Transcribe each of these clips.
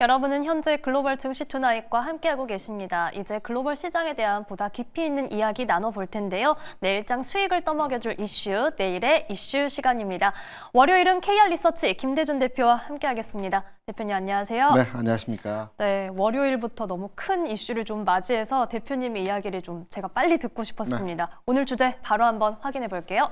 여러분은 현재 글로벌 증시 투나잇과 함께하고 계십니다. 이제 글로벌 시장에 대한 보다 깊이 있는 이야기 나눠볼 텐데요. 내일장 수익을 떠먹여줄 이슈, 내일의 이슈 시간입니다. 월요일은 KR리서치 김대준 대표와 함께하겠습니다. 대표님 안녕하세요. 네, 안녕하십니까. 네, 월요일부터 너무 큰 이슈를 좀 맞이해서 대표님의 이야기를 좀 제가 빨리 듣고 싶었습니다. 오늘 주제 바로 한번 확인해 볼게요.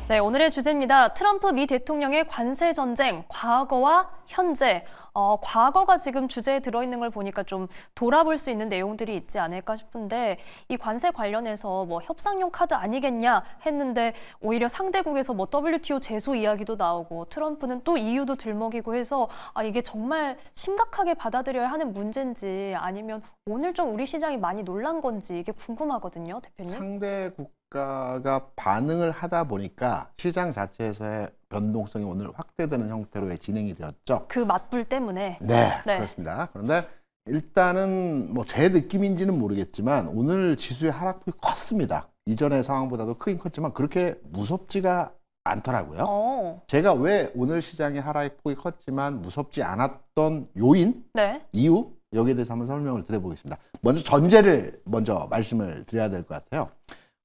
네, 오늘의 주제입니다. 트럼프 미 대통령의 관세 전쟁, 과거와 현재. 과거가 지금 주제에 들어있는 걸 보니까 좀 돌아볼 수 있는 내용들이 있지 않을까 싶은데 이 관세 관련해서 뭐 협상용 카드 아니겠냐 했는데 오히려 상대국에서 뭐 WTO 제소 이야기도 나오고 트럼프는 또 EU도 들먹이고 해서 이게 정말 심각하게 받아들여야 하는 문제인지 아니면 오늘 좀 우리 시장이 많이 놀란 건지 이게 궁금하거든요, 대표님. 상대 국가가 반응을 하다 보니까 시장 자체에서의 변동성이 오늘 확대되는 형태로 진행이 되었죠. 그 맞불 때문에. 네, 네. 그렇습니다. 그런데 일단은 뭐 제 느낌인지는 모르겠지만 오늘 지수의 하락폭이 컸습니다. 이전의 상황보다도 크긴 컸지만 그렇게 무섭지가 않더라고요. 제가 왜 오늘 시장의 하락폭이 컸지만 무섭지 않았던 요인, 네. 이유 여기에 대해서 한번 설명을 드려보겠습니다. 먼저 전제를 말씀을 드려야 될 것 같아요.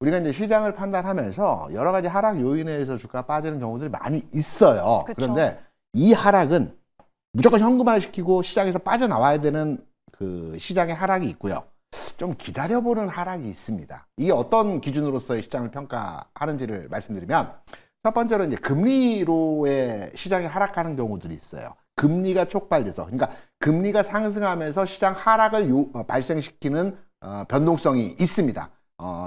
우리가 이제 시장을 판단하면서 여러 가지 하락 요인에 의해서 주가가 빠지는 경우들이 많이 있어요. 그쵸. 그런데 이 하락은 무조건 현금화시키고 시장에서 빠져나와야 되는 그 시장의 하락이 있고요. 좀 기다려보는 하락이 있습니다. 이게 어떤 기준으로서의 시장을 평가하는지를 말씀드리면 첫 번째로 이제 금리로의 시장이 하락하는 경우들이 있어요. 금리가 촉발돼서, 그러니까 금리가 상승하면서 시장 하락을 발생시키는 변동성이 있습니다.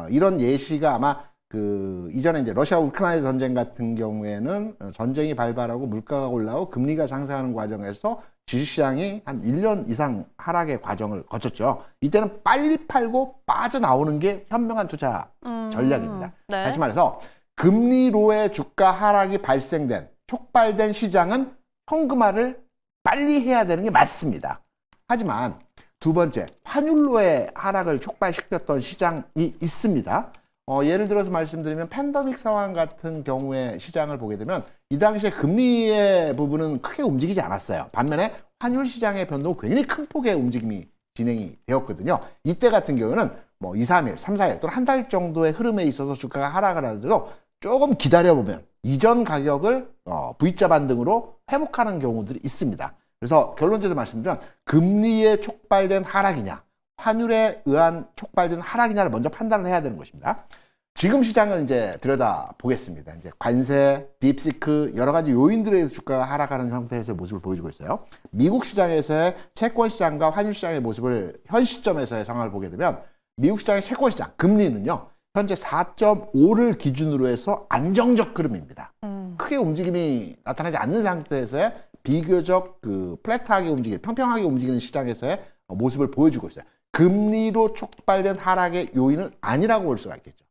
이런 예시가 아마 그 이전에 이제 러시아 우크라이나 전쟁 같은 경우에는 전쟁이 발발하고 물가가 올라오고 금리가 상승하는 과정에서 주식시장이 한 1년 이상 하락의 과정을 거쳤죠. 이때는 빨리 팔고 빠져나오는 게 현명한 투자 전략입니다. 네. 다시 말해서 금리로의 주가 하락이 발생된 촉발된 시장은 현금화를 빨리 해야 되는 게 맞습니다. 하지만 두 번째, 환율로의 하락을 촉발시켰던 시장이 있습니다. 예를 들어서 말씀드리면 팬데믹 상황 같은 경우에 시장을 보게 되면 이 당시에 금리의 부분은 크게 움직이지 않았어요. 반면에 환율 시장의 변동은 굉장히 큰 폭의 움직임이 진행이 되었거든요. 이때 같은 경우는 뭐 2, 3일, 3, 4일 또는 한 달 정도의 흐름에 있어서 주가가 하락을 하더라도 조금 기다려보면 이전 가격을 V자 반등으로 회복하는 경우들이 있습니다. 그래서 결론적으로 말씀드리면 금리에 촉발된 하락이냐 환율에 의한 촉발된 하락이냐를 먼저 판단을 해야 되는 것입니다. 지금 시장을 이제 들여다 보겠습니다. 이제 관세, 딥시크 여러 가지 요인들에 의해서 주가가 하락하는 형태에서의 모습을 보여주고 있어요. 미국 시장에서의 채권 시장과 환율 시장의 모습을 현 시점에서의 상황을 보게 되면 미국 시장의 채권 시장 금리는요. 현재 4.5를 기준으로 해서 안정적 흐름입니다. 크게 움직임이 나타나지 않는 상태에서의 비교적 그 플랫하게 움직이는, 평평하게 움직이는 시장에서의 모습을 보여주고 있어요. 금리로 촉발된 하락의 요인은 아니라고 볼 수가 있겠죠.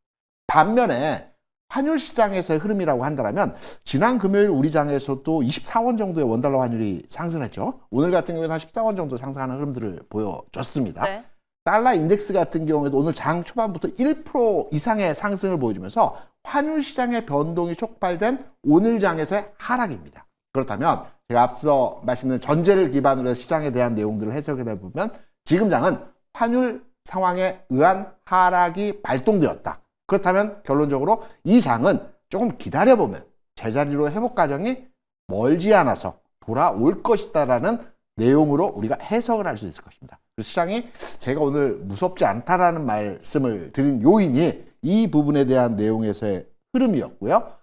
반면에 환율 시장에서의 흐름이라고 한다면 지난 금요일 우리 장에서도 24원 정도의 원달러 환율이 상승했죠. 오늘 같은 경우에는 한 14원 정도 상승하는 흐름들을 보여줬습니다. 네. 달러 인덱스 같은 경우에도 오늘 장 초반부터 1% 이상의 상승을 보여주면서 환율 시장의 변동이 촉발된 오늘 장에서의 하락입니다. 그렇다면 제가 앞서 말씀드린 전제를 기반으로 해서 시장에 대한 내용들을 해석해 보면 지금 장은 환율 상황에 의한 하락이 발동되었다. 그렇다면 결론적으로 이 장은 조금 기다려보면 제자리로 회복 과정이 멀지 않아서 돌아올 것이다라는 내용으로 우리가 해석을 할 수 있을 것입니다. 그래서 시장이 제가 오늘 무섭지 않다라는 말씀을 드린 요인이 이 부분에 대한 내용에서의 흐름이었고요.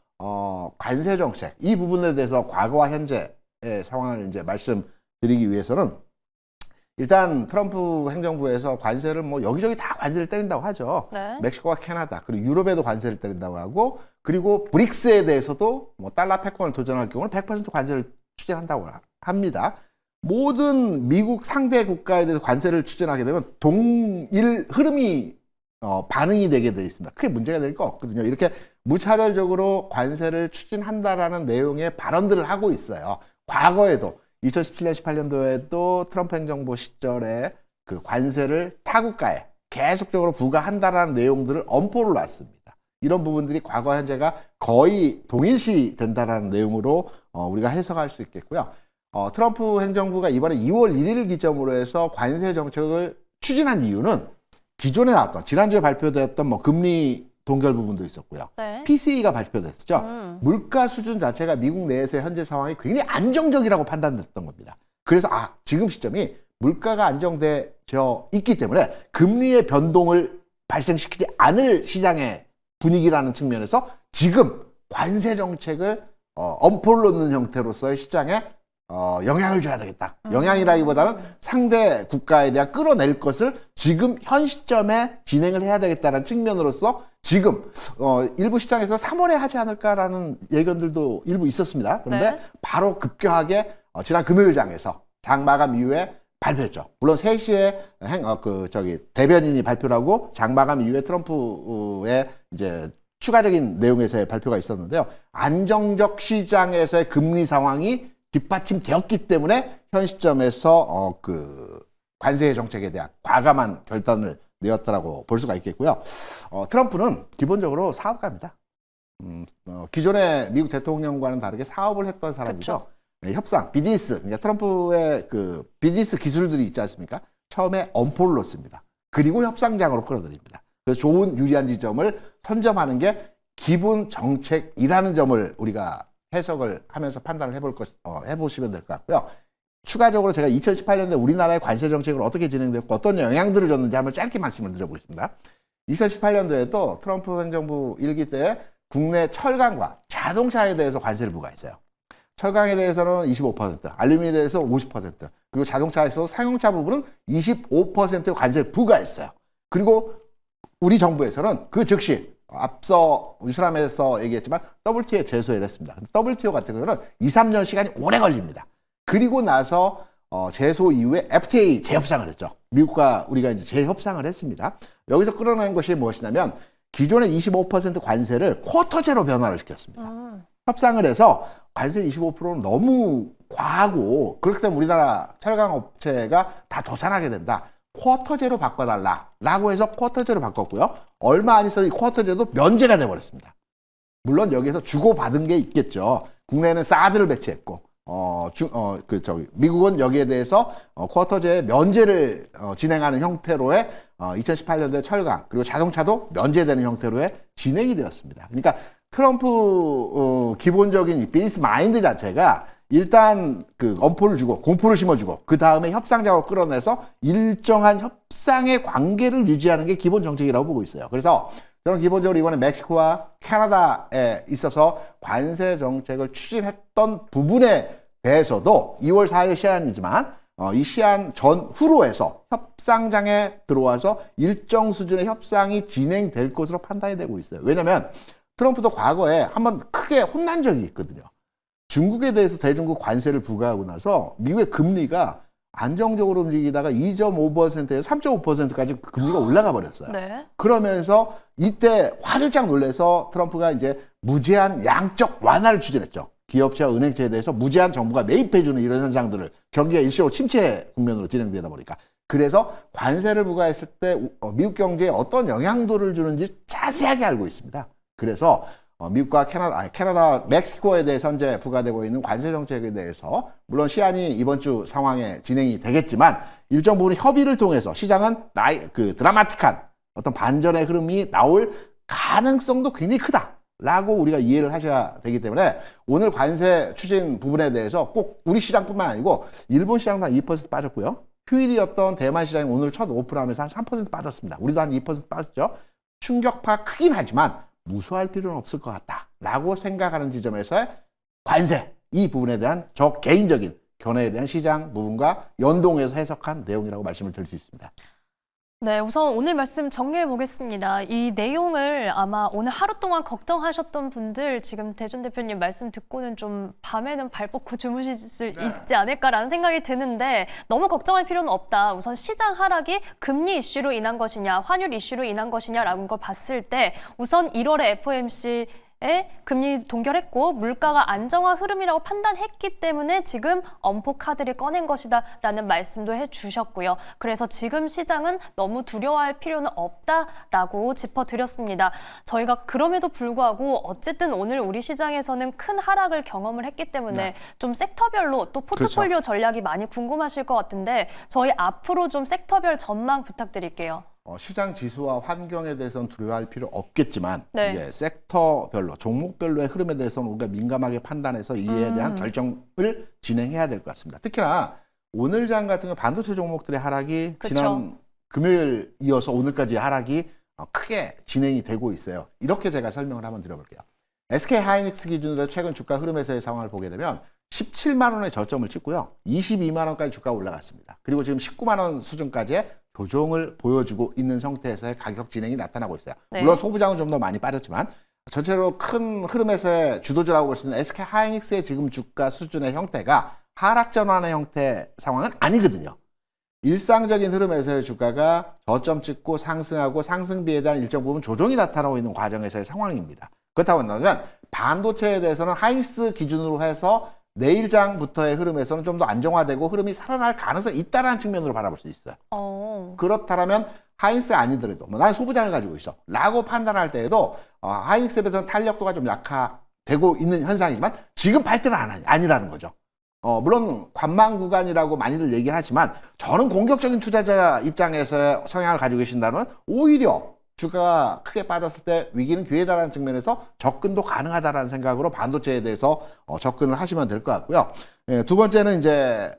관세 정책 이 부분에 대해서 과거와 현재의 상황을 이제 말씀드리기 위해서는 일단 트럼프 행정부에서 관세를 뭐 여기저기 다 관세를 때린다고 하죠. 네. 멕시코와 캐나다 그리고 유럽에도 관세를 때린다고 하고 그리고 브릭스에 대해서도 뭐 달러 패권을 도전할 경우는 100% 관세를 추진한다고 합니다. 모든 미국 상대 국가에 대해서 관세를 추진하게 되면 동일 흐름이 반응이 되게 돼 있습니다. 크게 문제가 될 거 없거든요. 이렇게 무차별적으로 관세를 추진한다라는 내용의 발언들을 하고 있어요. 과거에도 2017년, 18년도에도 트럼프 행정부 시절에 그 관세를 타국가에 계속적으로 부과한다라는 내용들을 엄포를 놨습니다. 이런 부분들이 과거 현재가 거의 동일시 된다라는 내용으로 우리가 해석할 수 있겠고요. 트럼프 행정부가 이번에 2월 1일 기점으로 해서 관세 정책을 추진한 이유는 기존에 나왔던 지난주에 발표되었던 뭐 금리 동결 부분도 있었고요. 네. PCE가 발표됐죠. 물가 수준 자체가 미국 내에서의 현재 상황이 굉장히 안정적이라고 판단됐던 겁니다. 그래서 지금 시점이 물가가 안정되어 있기 때문에 금리의 변동을 발생시키지 않을 시장의 분위기라는 측면에서 지금 관세 정책을 엄포를 놓는 형태로서의 시장에 영향을 줘야 되겠다. 영향이라기보다는 상대 국가에 대한 끌어낼 것을 지금 현 시점에 진행을 해야 되겠다는 측면으로서 지금 일부 시장에서 3월에 하지 않을까라는 예견들도 일부 있었습니다. 그런데 네. 바로 급격하게 지난 금요일 장에서 장 마감 이후에 발표했죠. 물론 3시에 대변인이 발표를 하고 장 마감 이후에 트럼프의 이제 추가적인 내용에서의 발표가 있었는데요. 안정적 시장에서의 금리 상황이 뒷받침되었기 때문에 현 시점에서 관세 정책에 대한 과감한 결단을 내었다라고 볼 수가 있겠고요. 트럼프는 기본적으로 사업가입니다. 기존의 미국 대통령과는 다르게 사업을 했던 사람이죠. 네, 협상, 비즈니스, 그러니까 트럼프의 그 비즈니스 기술들이 있지 않습니까? 처음에 엄포를 놓습니다. 그리고 협상장으로 끌어들입니다. 그래서 좋은 유리한 지점을 선점하는 게 기본 정책이라는 점을 우리가 해석을 하면서 판단을 해보시면 될 것 같고요. 추가적으로 제가 2018년에 우리나라의 관세 정책을 어떻게 진행됐고 어떤 영향들을 줬는지 한번 짧게 말씀을 드려보겠습니다. 2018년도에도 트럼프 행정부 일기 때 국내 철강과 자동차에 대해서 관세를 부과했어요. 철강에 대해서는 25%, 알루미늄에 대해서 50%, 그리고 자동차에서 상용차 부분은 25%의 관세를 부과했어요. 그리고 우리 정부에서는 그 즉시 앞서 유스람에서 얘기했지만 WTO에 제소를 했습니다. WTO 같은 경우는 2, 3년 시간이 오래 걸립니다. 그리고 나서 제소 이후에 FTA 재협상을 했죠. 미국과 우리가 이제 재협상을 했습니다. 여기서 끌어낸 것이 무엇이냐면 기존의 25% 관세를 쿼터제로 변화를 시켰습니다. 협상을 해서 관세 25%는 너무 과하고 그렇기 때문에 우리나라 철강 업체가 다 도산하게 된다. 쿼터제로 바꿔달라라고 해서 쿼터제로 바꿨고요. 얼마 안 있어서 이 쿼터제도 면제가 돼버렸습니다. 물론 여기에서 주고받은 게 있겠죠. 국내에는 사드를 배치했고, 미국은 여기에 대해서 쿼터제 면제를 진행하는 형태로의 2018년도에 철강 그리고 자동차도 면제되는 형태로의 진행이 되었습니다. 그러니까 트럼프 기본적인 이 비즈니스 마인드 자체가 일단 엄포를 주고 공포를 심어주고 그 다음에 협상 작업을 끌어내서 일정한 협상의 관계를 유지하는 게 기본 정책이라고 보고 있어요. 그래서 저는 기본적으로 이번에 멕시코와 캐나다에 있어서 관세 정책을 추진했던 부분에 대해서도 2월 4일 시한이지만 이 시한 전후로 해서 협상장에 들어와서 일정 수준의 협상이 진행될 것으로 판단이 되고 있어요. 왜냐하면 트럼프도 과거에 한번 크게 혼난 적이 있거든요. 중국에 대해서 대중국 관세를 부과하고 나서 미국의 금리가 안정적으로 움직이다가 2.5%에서 3.5%까지 금리가 올라가 버렸어요. 네. 그러면서 이때 화들짝 놀라서 트럼프가 이제 무제한 양적 완화를 추진했죠. 기업체와 은행체에 대해서 무제한 정부가 매입해주는 이런 현상들을 경기가 일시적으로 침체 국면으로 진행되다 보니까 그래서 관세를 부과했을 때 미국 경제에 어떤 영향도를 주는지 자세하게 알고 있습니다. 그래서 미국과 캐나다, 멕시코에 대해서 현재 부과되고 있는 관세 정책에 대해서 물론 시한이 이번 주 상황에 진행이 되겠지만 일정 부분 협의를 통해서 시장은 드라마틱한 어떤 반전의 흐름이 나올 가능성도 굉장히 크다라고 우리가 이해를 하셔야 되기 때문에 오늘 관세 추진 부분에 대해서 꼭 우리 시장뿐만 아니고 일본 시장도 한 2% 빠졌고요. 휴일이었던 대만 시장이 오늘 첫 오픈하면서 한 3% 빠졌습니다. 우리도 한 2% 빠졌죠. 충격파가 크긴 하지만 무서워할 필요는 없을 것 같다라고 생각하는 지점에서의 관세 이 부분에 대한 저 개인적인 견해에 대한 시장 부분과 연동해서 해석한 내용이라고 말씀을 드릴 수 있습니다. 네, 우선 오늘 말씀 정리해 보겠습니다. 이 내용을 아마 오늘 하루 동안 걱정하셨던 분들 지금 대준 대표님 말씀 듣고는 좀 밤에는 발 뻗고 주무실 수 있지 않을까라는 생각이 드는데 너무 걱정할 필요는 없다. 우선 시장 하락이 금리 이슈로 인한 것이냐 환율 이슈로 인한 것이냐라는 걸 봤을 때 우선 1월에 FOMC 금리 동결했고 물가가 안정화 흐름이라고 판단했기 때문에 지금 엄포 카드를 꺼낸 것이다라는 말씀도 해주셨고요. 그래서 지금 시장은 너무 두려워할 필요는 없다라고 짚어드렸습니다. 저희가 그럼에도 불구하고 어쨌든 오늘 우리 시장에서는 큰 하락을 경험을 했기 때문에 좀 섹터별로 또 포트폴리오 전략이 많이 궁금하실 것 같은데 저희 앞으로 좀 섹터별 전망 부탁드릴게요. 시장 지수와 환경에 대해서는 두려워할 필요 없겠지만 네. 이제 섹터별로, 종목별로의 흐름에 대해서는 우리가 민감하게 판단해서 이에 대한 결정을 진행해야 될 것 같습니다. 특히나 오늘 장 같은 경우 반도체 종목들의 하락이 그쵸. 지난 금요일 이어서 오늘까지 하락이 크게 진행이 되고 있어요. 이렇게 제가 설명을 한번 드려볼게요. SK 하이닉스 기준으로 최근 주가 흐름에서의 상황을 보게 되면 17만 원의 저점을 찍고요. 22만 원까지 주가가 올라갔습니다. 그리고 지금 19만 원 수준까지의 조정을 보여주고 있는 형태에서의 가격 진행이 나타나고 있어요. 네. 물론 소부장은 좀 더 많이 빠졌지만 전체로 큰 흐름에서의 주도주라고 볼 수 있는 SK 하이닉스의 지금 주가 수준의 형태가 하락 전환의 형태 상황은 아니거든요. 일상적인 흐름에서의 주가가 저점 찍고 상승하고 상승비에 대한 일정 부분 조정이 나타나고 있는 과정에서의 상황입니다. 그렇다고 한다면 반도체에 대해서는 하이닉스 기준으로 해서 내일장부터의 흐름에서는 좀 더 안정화되고 흐름이 살아날 가능성이 있다는 측면으로 바라볼 수 있어요. 그렇다면 하이닉스가 아니더라도 나는 소부장을 가지고 있어 라고 판단할 때에도 하이닉스에 비해서는 탄력도가 좀 약화되고 있는 현상이지만 지금 팔 때는 아니라는 거죠. 물론 관망 구간이라고 많이들 얘기를 하지만 저는 공격적인 투자자 입장에서의 성향을 가지고 계신다면 오히려 주가가 크게 빠졌을 때 위기는 기회다라는 측면에서 접근도 가능하다라는 생각으로 반도체에 대해서 접근을 하시면 될 것 같고요. 두 번째는 이제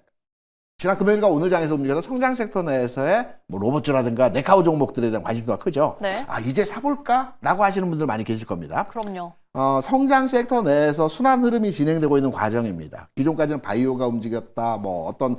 지난 금요일과 오늘 장에서 움직여서 성장 섹터 내에서의 뭐 로봇주라든가 네카우 종목들에 대한 관심도가 크죠. 네. 이제 사볼까라고 하시는 분들 많이 계실 겁니다. 그럼요. 성장 섹터 내에서 순환 흐름이 진행되고 있는 과정입니다. 기존까지는 바이오가 움직였다, 뭐 어떤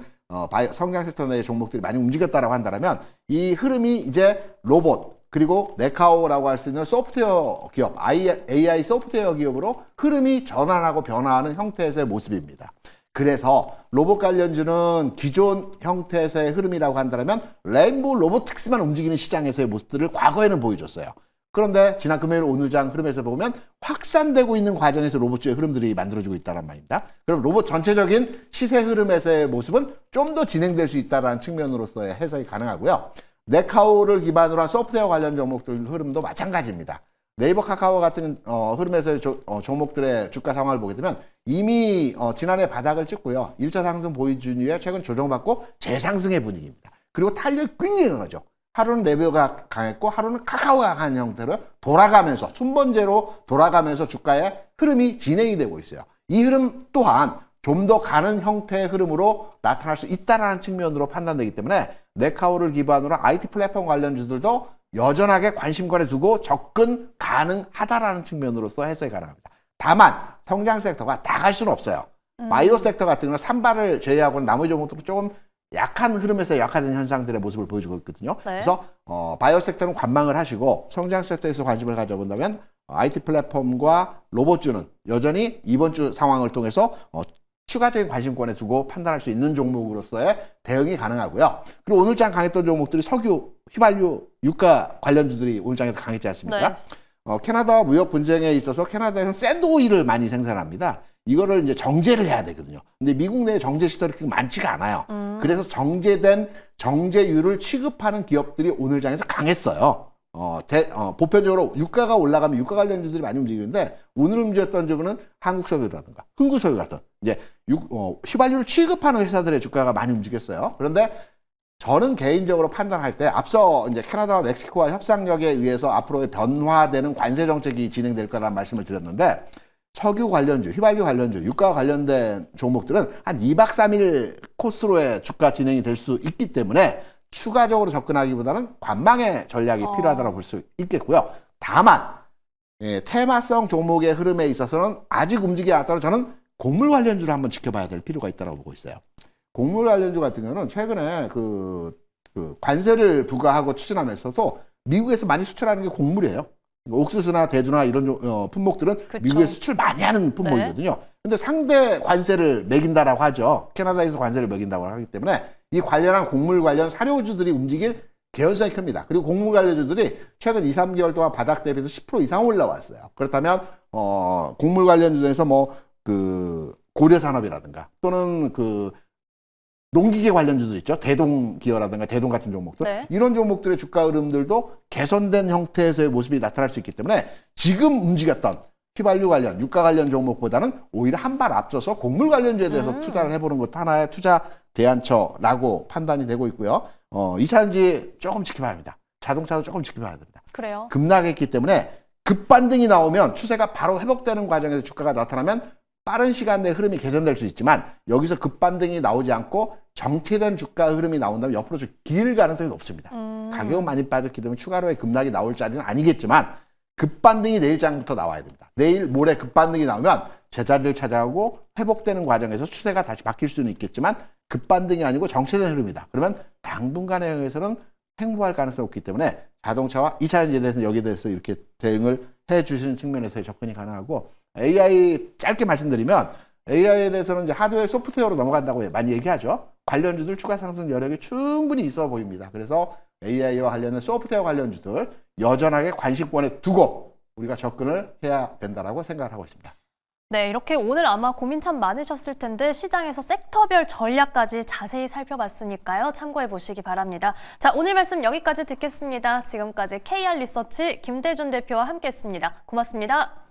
성장 섹터 내의 종목들이 많이 움직였다라고 한다면 이 흐름이 이제 로봇 그리고 네카오라고 할 수 있는 소프트웨어 기업, AI 소프트웨어 기업으로 흐름이 전환하고 변화하는 형태에서의 모습입니다. 그래서 로봇 관련주는 기존 형태에서의 흐름이라고 한다면 레인보우 로보틱스만 움직이는 시장에서의 모습들을 과거에는 보여줬어요. 그런데 지난 금요일 오늘 장 흐름에서 보면 확산되고 있는 과정에서 로봇주의 흐름들이 만들어지고 있다는 말입니다. 그럼 로봇 전체적인 시세 흐름에서의 모습은 좀 더 진행될 수 있다는 측면으로서의 해석이 가능하고요. 네카오를 기반으로 한 소프트웨어 관련 종목들 흐름도 마찬가지입니다. 네이버 카카오 같은 흐름에서의 종목들의 주가 상황을 보게 되면 이미 지난해 바닥을 찍고요. 1차 상승 보여준 이후에 최근 조정받고 재상승의 분위기입니다. 그리고 탄력이 굉장히 강하죠. 하루는 네이버가 강했고 하루는 카카오가 강한 형태로 돌아가면서 순번제로 돌아가면서 주가의 흐름이 진행이 되고 있어요. 이 흐름 또한 좀 더 가는 형태의 흐름으로 나타날 수 있다는 측면으로 판단되기 때문에 네카오를 기반으로 IT 플랫폼 관련주들도 여전하게 관심권에 두고 접근 가능하다라는 측면으로서 해석이 가능합니다. 다만 성장 섹터가 다 갈 수는 없어요. 바이오 섹터 같은 경우는 산발을 제외하고는 나머지 종목들은 조금 약한 흐름에서 약화된 현상들의 모습을 보여주고 있거든요. 네. 그래서 바이오 섹터는 관망을 하시고 성장 섹터에서 관심을 가져본다면 IT 플랫폼과 로봇주는 여전히 이번 주 상황을 통해서 추가적인 관심권에 두고 판단할 수 있는 종목으로서의 대응이 가능하고요. 그리고 오늘 장 강했던 종목들이 석유, 휘발유, 유가 관련주들이 오늘 장에서 강했지 않습니까? 네. 캐나다 무역 분쟁에 있어서 캐나다에는 샌드 오일을 많이 생산합니다. 이거를 이제 정제를 해야 되거든요. 근데 미국 내 정제 시설이 그렇게 많지가 않아요. 그래서 정제된 정제유를 취급하는 기업들이 오늘 장에서 강했어요. 보편적으로 유가가 올라가면 유가 관련주들이 많이 움직이는데 오늘 움직였던 주는 한국석유라든가 흥구석유 같은 이제 휘발유를 취급하는 회사들의 주가가 많이 움직였어요. 그런데 저는 개인적으로 판단할 때 앞서 이제 캐나다와 멕시코와 협상력에 의해서 앞으로의 변화되는 관세 정책이 진행될 거라는 말씀을 드렸는데 석유 관련주, 휘발유 관련주, 유가와 관련된 종목들은 한 2박 3일 코스로의 주가 진행이 될 수 있기 때문에 추가적으로 접근하기보다는 관망의 전략이 필요하다고 볼 수 있겠고요. 다만 테마성 종목의 흐름에 있어서는 아직 움직이지 않았다면 저는 곡물 관련주를 한번 지켜봐야 될 필요가 있다고 보고 있어요. 곡물 관련주 같은 경우는 최근에 그 관세를 부과하고 추진하면서 미국에서 많이 수출하는 게 곡물이에요. 옥수수나 대두나 이런 품목들은 그쵸. 미국에 수출 많이 하는 품목이거든요. 근데 상대 관세를 매긴다라고 하죠. 캐나다에서 관세를 매긴다고 하기 때문에 이 관련한 곡물 관련 사료주들이 움직일 개연성이 큽니다. 그리고 곡물 관련주들이 최근 2, 3개월 동안 바닥 대비해서 10% 이상 올라왔어요. 그렇다면 곡물 관련주에서 뭐 그 고려산업이라든가 또는 그 농기계 관련주들 있죠. 대동 기어라든가 대동 같은 종목들. 네. 이런 종목들의 주가 흐름들도 개선된 형태에서의 모습이 나타날 수 있기 때문에 지금 움직였던 휘발유 관련, 유가 관련 종목보다는 오히려 한 발 앞서서 곡물 관련주에 대해서 투자를 해보는 것도 하나의 투자 대안처라고 판단이 되고 있고요. 2차전지 조금 지켜봐야 합니다. 자동차도 조금 지켜봐야 됩니다. 그래요. 급락했기 때문에 급반등이 나오면 추세가 바로 회복되는 과정에서 주가가 나타나면 빠른 시간 내에 흐름이 개선될 수 있지만 여기서 급반등이 나오지 않고 정체된 주가 흐름이 나온다면 옆으로 좀 길 가능성이 높습니다. 가격은 많이 빠졌기 때문에 추가로의 급락이 나올 자리는 아니겠지만 급반등이 내일장부터 나와야 됩니다. 내일 모레 급반등이 나오면 제자리를 찾아오고 회복되는 과정에서 추세가 다시 바뀔 수는 있겠지만 급반등이 아니고 정체된 흐름이다. 그러면 당분간의 영역에서는 횡보할 가능성이 없기 때문에 자동차와 2차전지에 대해서 여기에 대해서 이렇게 대응을 해주시는 측면에서의 접근이 가능하고 AI 짧게 말씀드리면 AI에 대해서는 이제 하드웨어 소프트웨어로 넘어간다고 많이 얘기하죠. 관련주들 추가 상승 여력이 충분히 있어 보입니다. 그래서 AI와 관련된 소프트웨어 관련주들 여전하게 관심권에 두고 우리가 접근을 해야 된다라고 생각을 하고 있습니다. 네, 이렇게 오늘 아마 고민 참 많으셨을 텐데 시장에서 섹터별 전략까지 자세히 살펴봤으니까요. 참고해 보시기 바랍니다. 자, 오늘 말씀 여기까지 듣겠습니다. 지금까지 KR 리서치 김대준 대표와 함께했습니다. 고맙습니다.